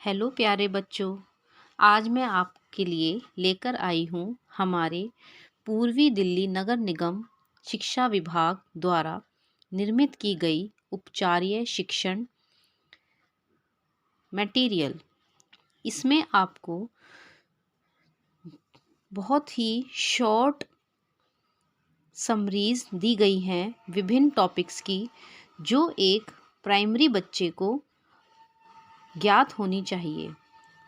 Hello प्यारे बच्चों। आज मैं आपके लिए लेकर आई हूँ हमारे पूर्वी दिल्ली नगर निगम शिक्षा विभाग द्वारा निर्मित की गई उपचार्य शिक्षण मटेरियल। इसमें आपको बहुत ही शॉर्ट समरीज दी गई हैं विभिन्न टॉपिक्स की, जो एक प्राइमरी बच्चे को ज्ञात होनी चाहिए।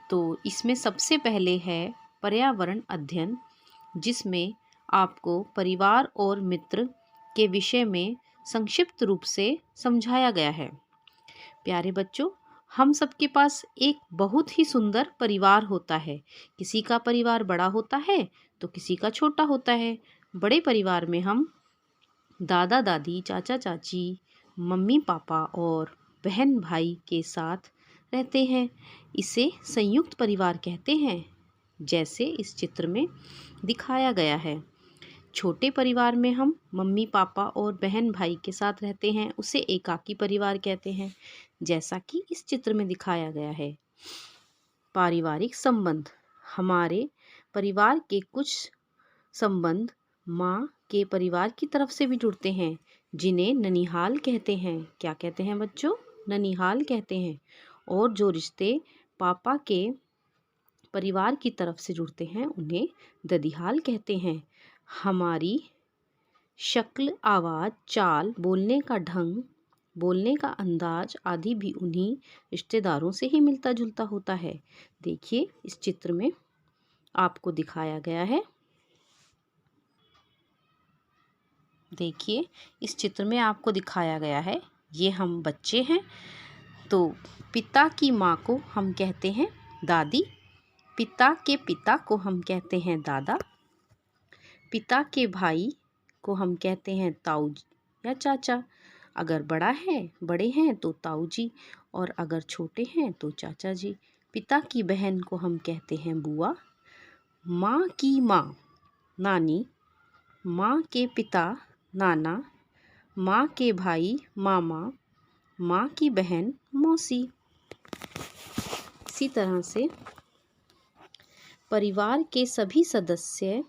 तो इसमें सबसे पहले है पर्यावरण अध्ययन, जिसमें आपको परिवार और मित्र के विषय में संक्षिप्त रूप से समझाया गया है। प्यारे बच्चों, हम सबके पास एक बहुत ही सुंदर परिवार होता है। किसी का परिवार बड़ा होता है तो किसी का छोटा होता है। बड़े परिवार में हम दादा दादी, चाचा चाची, मम्मी पापा और बहन भाई के साथ रहते हैं। इसे संयुक्त परिवार कहते हैं, जैसे इस चित्र में दिखाया गया है। छोटे परिवार में हम मम्मी पापा और बहन भाई के साथ रहते हैं, उसे एकाकी परिवार कहते हैं, जैसा कि इस चित्र में दिखाया गया है। पारिवारिक संबंध। हमारे परिवार के कुछ संबंध माँ के परिवार की तरफ से भी जुड़ते हैं, जिन्हें ननिहाल कहते हैं। क्या कहते हैं बच्चों? ननिहाल कहते हैं। और जो रिश्ते पापा के परिवार की तरफ से जुड़ते हैं, उन्हें ददिहाल कहते हैं। हमारी शक्ल, आवाज़, चाल, बोलने का ढंग, बोलने का अंदाज आदि भी उन्हीं रिश्तेदारों से ही मिलता जुलता होता है। देखिए, इस चित्र में आपको दिखाया गया है। देखिए, इस चित्र में आपको दिखाया गया है, ये हम बच्चे हैं। तो पिता की माँ को हम कहते हैं दादी, पिता के पिता को हम कहते हैं दादा, पिता के भाई को हम कहते हैं ताऊ या चाचा। अगर बड़े हैं तो ताऊ जी, और अगर छोटे हैं तो चाचा जी। पिता की बहन को हम कहते हैं बुआ, माँ की माँ नानी, माँ के पिता नाना, माँ के भाई मामा, माँ की बहन मौसी। इसी तरह से परिवार के सभी सदस्य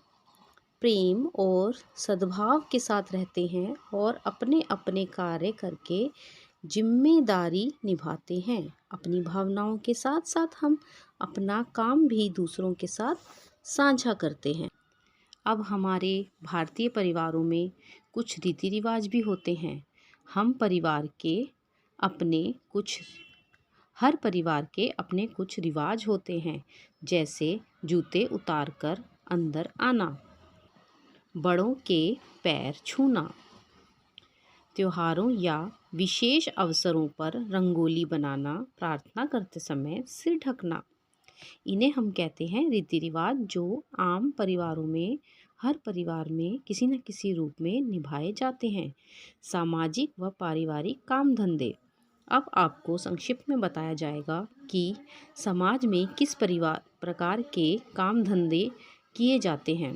प्रेम और सद्भाव के साथ रहते हैं और अपने अपने कार्य करके जिम्मेदारी निभाते हैं। अपनी भावनाओं के साथ साथ हम अपना काम भी दूसरों के साथ साझा करते हैं। अब हमारे भारतीय परिवारों में कुछ रीति रिवाज भी होते हैं। हर परिवार के अपने कुछ रिवाज होते हैं, जैसे जूते उतारकर अंदर आना, बड़ों के पैर छूना, त्योहारों या विशेष अवसरों पर रंगोली बनाना, प्रार्थना करते समय सिर ढकना। इन्हें हम कहते हैं रीति रिवाज, जो आम परिवारों में हर परिवार में किसी न किसी रूप में निभाए जाते हैं। सामाजिक व पारिवारिक काम धंधे। अब आपको संक्षिप्त में बताया जाएगा कि समाज में किस प्रकार के काम धंधे किए जाते हैं।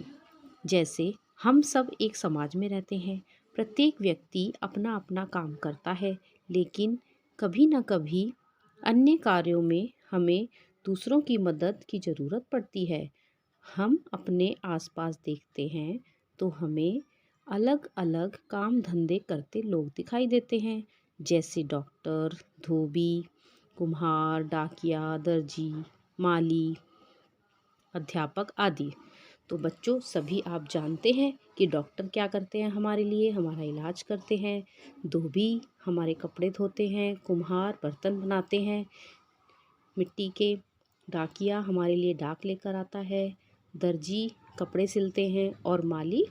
जैसे हम सब एक समाज में रहते हैं, प्रत्येक व्यक्ति अपना अपना काम करता है, लेकिन कभी न कभी अन्य कार्यों में हमें दूसरों की मदद की ज़रूरत पड़ती है। हम अपने आसपास देखते हैं तो हमें अलग अलग काम धंधे करते लोग दिखाई देते हैं, जैसे डॉक्टर, धोबी, कुम्हार, डाकिया, दर्जी, माली, अध्यापक आदि। तो बच्चों, सभी आप जानते हैं कि डॉक्टर क्या करते हैं हमारे लिए? हमारा इलाज करते हैं। धोबी हमारे कपड़े धोते हैं। कुम्हार बर्तन बनाते हैं मिट्टी के। डाकिया हमारे लिए डाक लेकर आता है। दर्जी कपड़े सिलते हैं। और माली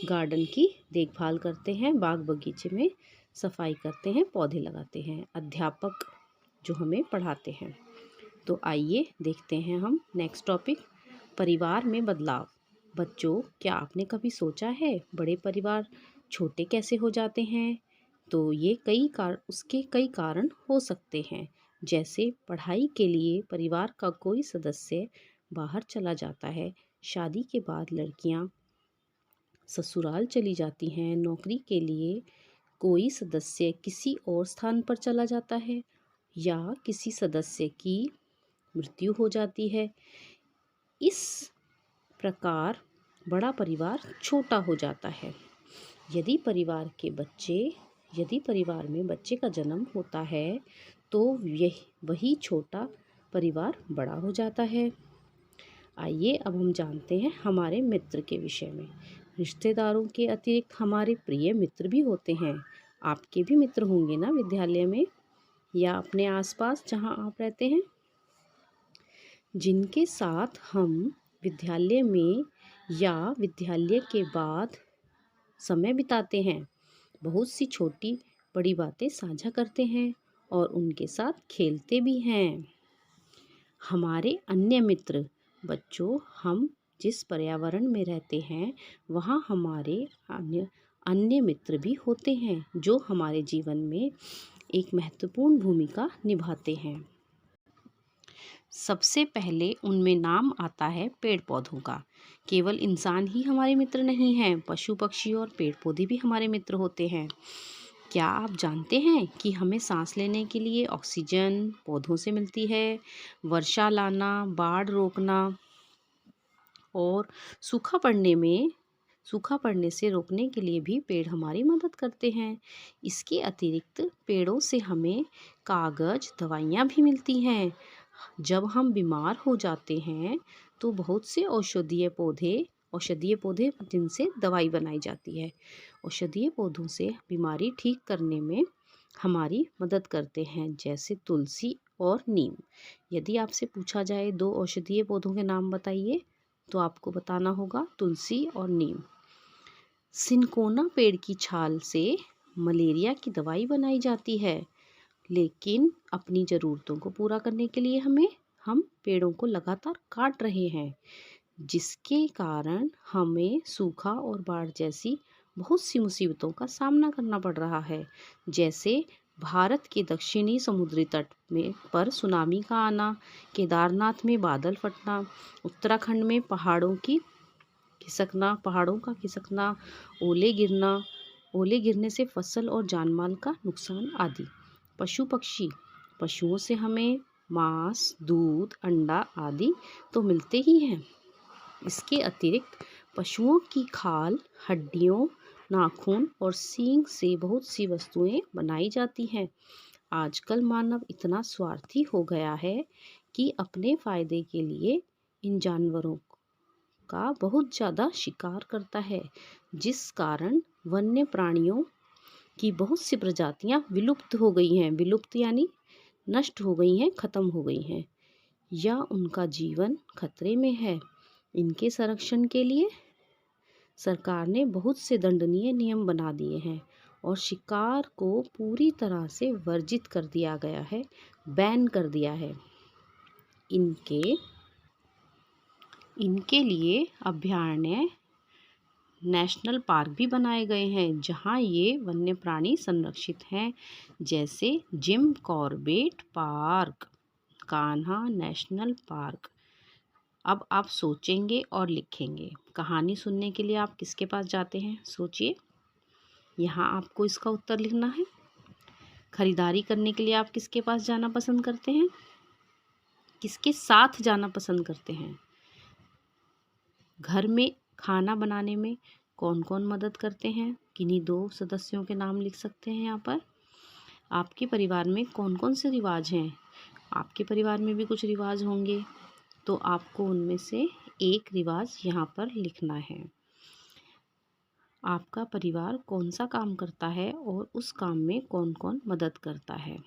गार्डन की देखभाल करते हैं, बाग बगीचे में सफाई करते हैं, पौधे लगाते हैं। अध्यापक जो हमें पढ़ाते हैं। तो आइए देखते हैं हम नेक्स्ट टॉपिक, परिवार में बदलाव। बच्चों, क्या आपने कभी सोचा है बड़े परिवार छोटे कैसे हो जाते हैं? तो ये उसके कई कारण हो सकते हैं। जैसे पढ़ाई के लिए परिवार का कोई सदस्य बाहर चला जाता है, शादी के बाद लड़कियां ससुराल चली जाती हैं, नौकरी के लिए कोई सदस्य किसी और स्थान पर चला जाता है, या किसी सदस्य की मृत्यु हो जाती है। इस प्रकार बड़ा परिवार छोटा हो जाता है। यदि परिवार में बच्चे का जन्म होता है तो वही छोटा परिवार बड़ा हो जाता है। आइए अब हम जानते हैं हमारे मित्र के विषय में। रिश्तेदारों के अतिरिक्त हमारे प्रिय मित्र भी होते हैं। आपके भी मित्र होंगे ना विद्यालय में या अपने आसपास जहाँ आप रहते हैं, जिनके साथ हम विद्यालय में या विद्यालय के बाद समय बिताते हैं। बहुत सी छोटी बड़ी बातें साझा करते हैं और उनके साथ खेलते भी हैं। हमारे अन्य मित्र बच्चों, हम जिस पर्यावरण में रहते हैं वहाँ हमारे अन्य मित्र भी होते हैं जो हमारे जीवन में एक महत्वपूर्ण भूमिका निभाते हैं। सबसे पहले उनमें नाम आता है पेड़ पौधों का। केवल इंसान ही हमारे मित्र नहीं हैं, पशु पक्षी और पेड़ पौधे भी हमारे मित्र होते हैं। क्या आप जानते हैं कि हमें सांस लेने के लिए ऑक्सीजन पौधों से मिलती है? वर्षा लाना, बाढ़ रोकना और सूखा पड़ने से रोकने के लिए भी पेड़ हमारी मदद करते हैं। इसके अतिरिक्त पेड़ों से हमें कागज़, दवाइयाँ भी मिलती हैं। जब हम बीमार हो जाते हैं तो बहुत से औषधीय पौधे जिनसे दवाई बनाई जाती है, औषधीय पौधों से बीमारी ठीक करने में हमारी मदद करते हैं, जैसे तुलसी और नीम। यदि आपसे पूछा जाए 2 औषधीय पौधों के नाम बताइए, तो आपको बताना होगा तुलसी और नीम। सिनकोना पेड़ की छाल से मलेरिया की दवाई बनाई जाती है, लेकिन अपनी ज़रूरतों को पूरा करने के लिए हम पेड़ों को लगातार काट रहे हैं, जिसके कारण हमें सूखा और बाढ़ जैसी बहुत सी मुसीबतों का सामना करना पड़ रहा है। जैसे भारत के दक्षिणी समुद्री तट पर सुनामी का आना, केदारनाथ में बादल फटना, उत्तराखंड में पहाड़ों का खिसकना, ओले गिरने से फसल और जानमाल का नुकसान आदि। पशुओं से हमें मांस, दूध, अंडा आदि तो मिलते ही हैं। इसके अतिरिक्त पशुओं की खाल, हड्डियों, नाखून और सींग से बहुत सी वस्तुएं बनाई जाती हैं। आजकल मानव इतना स्वार्थी हो गया है कि अपने फायदे के लिए इन जानवरों का बहुत ज़्यादा शिकार करता है, जिस कारण वन्य प्राणियों की बहुत सी प्रजातियां विलुप्त हो गई हैं। विलुप्त यानी नष्ट हो गई हैं, खत्म हो गई हैं या उनका जीवन खतरे में है। इनके संरक्षण के लिए सरकार ने बहुत से दंडनीय नियम बना दिए हैं और शिकार को पूरी तरह से वर्जित कर दिया गया है, बैन कर दिया है। इनके लिए अभयारण्य, नेशनल पार्क भी बनाए गए हैं जहां ये वन्य प्राणी संरक्षित हैं, जैसे Jim Corbett park, Kanha national park. अब आप सोचेंगे और लिखेंगे। कहानी सुनने के लिए आप किसके पास जाते हैं? सोचिए। यहाँ आपको इसका उत्तर लिखना है। खरीदारी करने के लिए आप किसके पास जाना पसंद करते हैं? किसके साथ जाना पसंद करते हैं? घर में खाना बनाने में कौन कौन मदद करते हैं? किन्हीं 2 सदस्यों के नाम लिख सकते हैं यहाँ पर। आपके परिवार में कौन कौन से रिवाज हैं? आपके परिवार में भी कुछ रिवाज होंगे, तो आपको उनमें से एक रिवाज यहाँ पर लिखना है। आपका परिवार कौन सा काम करता है और उस काम में कौन कौन मदद करता है?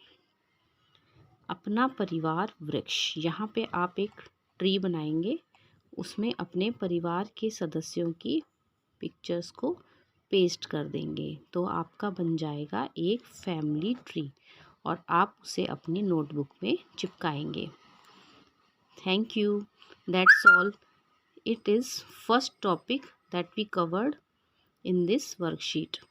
अपना परिवार वृक्ष, यहाँ पे आप एक ट्री बनाएंगे, उसमें अपने परिवार के सदस्यों की पिक्चर्स को पेस्ट कर देंगे, तो आपका बन जाएगा एक फैमिली ट्री और आप उसे अपनी नोटबुक में चिपकाएंगे। Thank you. That's all. It is first topic that we covered in this worksheet.